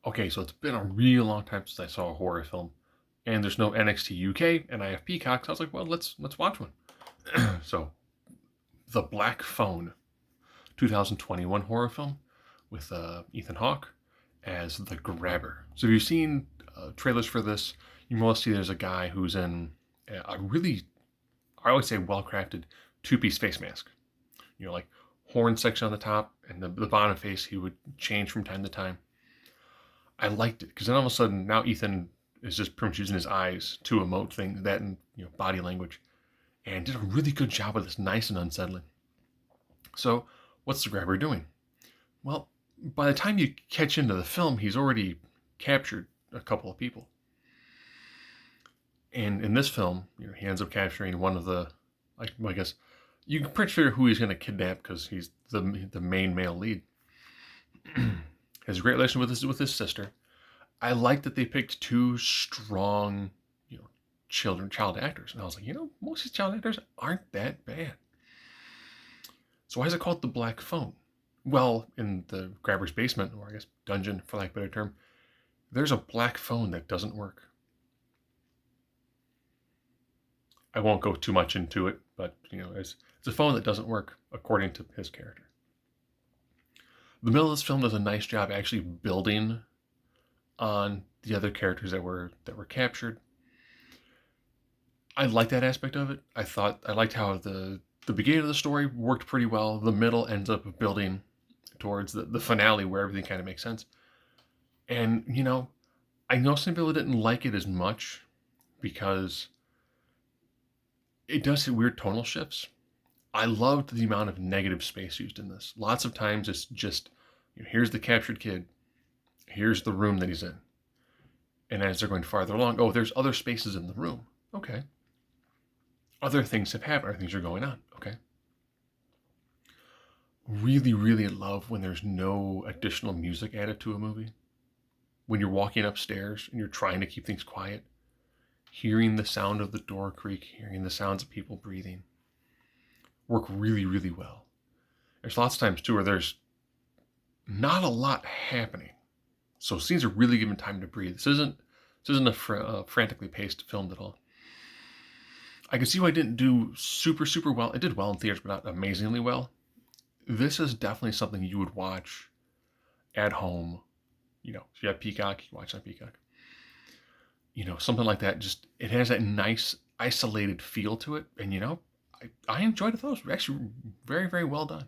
Okay, so it's been a real long time since I saw a horror film, and there's no NXT UK, and I have Peacock, so I was like, well, let's watch one. So, The Black Phone, 2021 horror film with Ethan Hawke as the Grabber. So, if you've seen trailers for this, you mostly there's a guy who's in a really, I always say, well-crafted two-piece face mask. Like horn section on the top and the bottom face he would change from time to time. I liked it because then all of a sudden now Ethan is just pretty much using his eyes to emote things that and body language, and did a really good job with this, nice and unsettling. So what's the Grabber doing? Well, by the time you catch into the film, he's already captured a couple of people, and in this film, he ends up capturing one of the, like, I guess you can pretty sure who he's going to kidnap because he's the main male lead. Has a great relation with his sister. I like that they picked two strong, you know, child actors. And I was like, most of these child actors aren't that bad. So why is it called the Black Phone? Well, in the Grabber's basement, or I guess dungeon, for lack of a better term, there's a black phone that doesn't work. I won't go too much into it, but it's a phone that doesn't work according to his character. The middle of this film does a nice job actually building on the other characters that were captured. I like that aspect of it. I liked how the beginning of the story worked pretty well. The middle ends up building towards the finale where everything kind of makes sense. And I know some people didn't like it as much because it does hit weird tonal shifts. I loved the amount of negative space used in this. Lots of times it's just, here's the captured kid, here's the room that he's in. And as they're going farther along, oh, there's other spaces in the room. Okay. Other things have happened, other things are going on. Okay. Really, really love when there's no additional music added to a movie. When you're walking upstairs and you're trying to keep things quiet, hearing the sound of the door creak, hearing the sounds of people breathing, work really, really well. There's lots of times too where there's not a lot happening, so scenes are really given time to breathe. This isn't a frantically paced film at all. I can see why it didn't do super, super well. It did well in theaters, but not amazingly well. This is definitely something you would watch at home. If you have Peacock, you can watch on Peacock. Something like that. Just it has that nice isolated feel to it, and I enjoyed it. Those were actually very, very well done.